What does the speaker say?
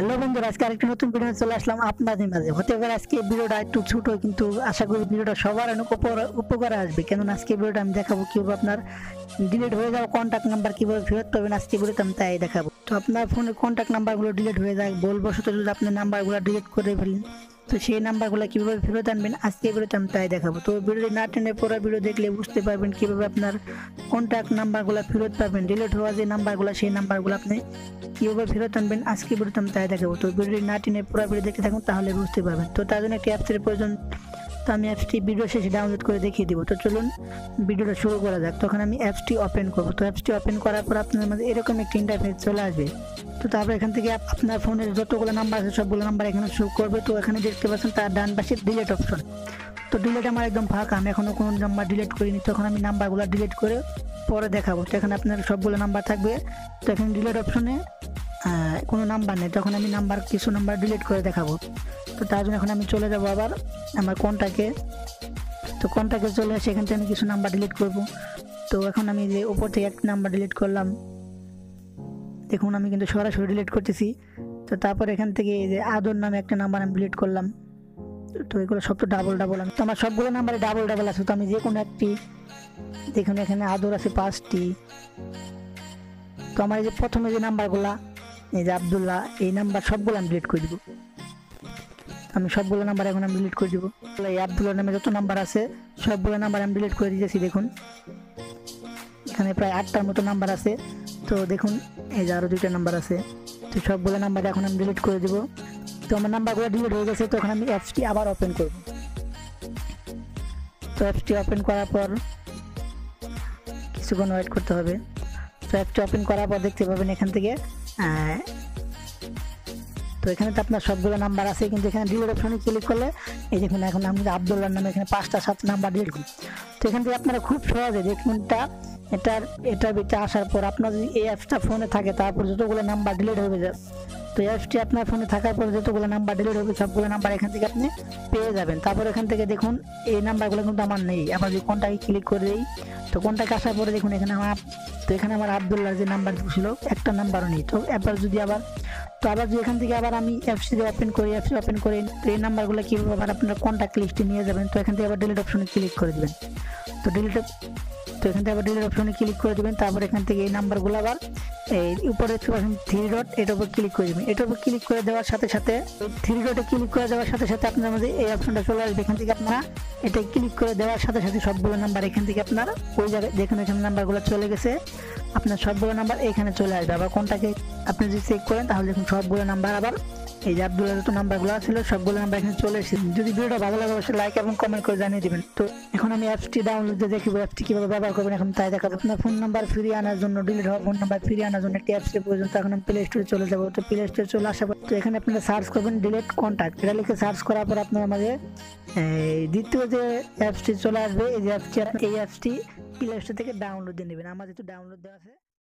Hello বন্ধুরা, আজকে আরেকটা নতুন ভিডিও নিয়ে চলে আসলাম আপনাদের মাঝে। হতে পারে আজকে ভিডিওটা একটু ছোট, কিন্তু আশা করি ভিডিওটা সবার অনেক উপকারে আসবে। কেন আজকে ভিডিওটা আমি দেখাবো কিভাবে আপনার ডিলিট হয়ে যাওয়া কন্ট্যাক্ট নাম্বার কিভাবে ফেরত পাবেন। আজকে ভিডিওতে আমি তাই দেখাবো। তো আপনার ফোনের কন্ট্যাক্ট নাম্বারগুলো ডিলিট হয়ে যায়, ভুলবশত যদি আপনি নাম্বারগুলো ডিলিট করে ফেলেন, তো সেই নাম্বারগুলো কিভাবে ফেরত আনবেন আজকে ভিডিওতে আমি তাই দেখাবো। তো ভিডিওটি না টেনে পুরো ভিডিও দেখলে বুঝতে পারবেন কিভাবে আপনার কন্ট্যাক্ট নাম্বারগুলো ফেরত পাবেন। ডিলিট হওয়া যে নাম্বারগুলো, সেই নাম্বারগুলো আপনি কিভাবে ফেরত আনবেন আজকে ভিডিওতে আমি তাই দেখাবো। তো ভিডিওটি না টেনে পুরো ভিডিও দেখতে থাকুন, তাহলে বুঝতে পারবেন। তো তার জন্য একটি অ্যাপসের প্রয়োজন, তো আমি অ্যাপসটি ভিডিও শেষে ডাউনলোড করে দেখিয়ে দিব। তো চলুন ভিডিওটা শুরু করা যাক। তখন আমি অ্যাপসটি ওপেন করব। তো অ্যাপসটি ওপেন করার পর আপনার মাঝে এরকম একটি ইন্টারফেস চলে আসবে। তো তারপর এখান থেকে আপনার ফোনের যতগুলো নাম্বার আছে সবগুলো নাম্বার এখানে শো করবে। তো এখানে দেখতে পাচ্ছেন তার ডান পাশে ডিলিট অপশন। তো ডিলিট আমার একদম ফাঁকা, আমি এখনো কোনো নাম্বার ডিলিট করিনি। তখন আমি নাম্বারগুলো ডিলিট করে পরে দেখাবো। তো এখানে আপনার সবগুলো নাম্বার থাকবে। তো এখানে ডিলিট অপশনে কোনো নাম্বার নেই, তখন আমি কিছু নাম্বার ডিলিট করে দেখাবো। তো তার জন্য এখন আমি চলে যাব আবার আমার কন্ট্যাক্টে। তো কন্ট্যাক্টে চলে আসে, এখান থেকে আমি কিছু নাম্বার ডিলিট করব। তো এখন আমি যে উপর থেকে একটা নাম্বার ডিলিট করলাম, দেখুন আমি কিন্তু সরাসরি ডিলিট করতেছি। তো তারপর এখান থেকে এই যে আদর নামে একটা নাম্বার আমি ডিলিট করলাম। তো এগুলো সব তো ডাবল আমি, তো আমার সবগুলো নাম্বারে ডাবল আছে। তো আমি যে কোনো একটি, দেখুন এখানে আদর আছে 5টি। তো আমার এই যে প্রথমে যে নাম্বারগুলা, এই যে আব্দুল্লাহ, এই নাম্বার সবগুলো আমি ডিলিট করে দিব। আমি সবগুলো নাম্বার এখন আমি ডিলিট করে দিব। এই আব্দুল্লাহ নামে যত নাম্বার আছে সবগুলো নাম্বার আমি ডিলিট করে দিয়েছি। দেখুন এখানে প্রায় 8টার মতো নাম্বার আছে। তো দেখুন এই যে আরও 2টা নাম্বার আছে। তো সবগুলো নাম্বার এখন আমি ডিলিট করে দিব। তো আমার নাম্বারগুলো ডিলিট হয়ে গেছে। তো এখন আমি অ্যাপসটি আবার ওপেন করব। তো অ্যাপসটি ওপেন করার পর কিছুক্ষণ ওয়েট করতে হবে। তো অ্যাপসটি ওপেন করার পর দেখতে পাবেন এখান থেকে তো এখানে তো আপনার সবগুলো নাম্বার আছে, কিন্তু এখানে ডিলিট অপশনে ক্লিক করলে এই দেখুন এখন আমি আব্দুল্লাহর নামে এখানে 5টা 7 নাম্বার ডিলিট করি। তো এখান থেকে আপনারা খুব সহজে দেখুন এটার ভিতরে আসার পর আপনার যদি এই অ্যাপসটা ফোনে থাকে, তারপর যতগুলো নাম্বার ডিলিট হয়ে যায়, তো এই অ্যাপসটি আপনার ফোনে থাকার পর যতগুলো নাম্বার ডিলিট হবে সবগুলো নাম্বার এখান থেকে আপনি পেয়ে যাবেন। তারপর এখান থেকে দেখুন এই নাম্বারগুলো কিন্তু আমার নেই। আবার যদি কোনটাকে ক্লিক করে দিই, তো কোনটাকে আসার পরে দেখুন এখানে আমার আব্দুল্লাহর যে নাম্বার ছিল একটা নাম্বারও নেই। তো আবার যদি এখান থেকে আবার আমি অ্যাপসটি ওপেন করি, তো এই নাম্বারগুলো কীভাবে আবার আপনার কন্ট্যাক্ট লিস্টে নিয়ে যাবেন। তো এখান থেকে আবার ডিলিট অপশনে ক্লিক করে দেবেন। তো এখান থেকে আবার ডিলিট অপশনে ক্লিক করে দেবেন। তারপর এখান থেকে এই নাম্বারগুলো আবার এই উপরে দেখতে পাচ্ছেন 3 ডট, এটার উপর ক্লিক করে দেবেন। এটার উপর ক্লিক করে দেওয়ার সাথে সাথে 3 ডটে ক্লিক করে দেওয়ার সাথে সাথে আপনার মধ্যে এই অপশনটা চলে আসবে। এখান থেকে আপনারা এটা ক্লিক করে দেওয়ার সাথে সাথে সবগুলো নাম্বার এখান থেকে আপনার ওই জায়গায় দেখুন এখানে নাম্বারগুলো চলে গেছে। আপনার সবগুলো নাম্বার এখানে চলে আসবে। আবার কোনটাকে আপনি যদি চেক করেন তাহলে দেখুন সবগুলো নাম্বার আবার এই যে আব্দুল্লাহ যত নাম্বারগুলো ছিল সবগুলো নাম্বার এখানে চলে এসেছে। যদি ভিডিওটা ভালো লাগে অবশ্যই লাইক এবং কমেন্ট করে জানিয়ে দিবেন। তো এখন আমি অ্যাপসটি ডাউনলোড দিয়ে দেখিব অ্যাপসটি কিভাবে ব্যবহার করবেন, এখন তাই দেখাবো। আপনার ফোন নাম্বার ফিরিয়ে আনার জন্য, ডিলিট হওয়া ফোন নাম্বার ফিরিয়ে আনার জন্য একটি অ্যাপসের প্রয়োজন। তো এখন আমি প্লে স্টোরে চলে যাবো। তো প্লে স্টোরে চলে আসার পর তো এখানে আপনারা সার্চ করবেন ডিলিট কন্ট্যাক্ট, এটা লিখে সার্চ করার পর আপনার আমাদের দ্বিতীয় যে অ্যাপসটি চলে আসবে। এই অ্যাপসটি প্লে স্টোর থেকে ডাউনলোড দিয়ে নেবেন। আমার যেহেতু ডাউনলোড দেওয়া আছে।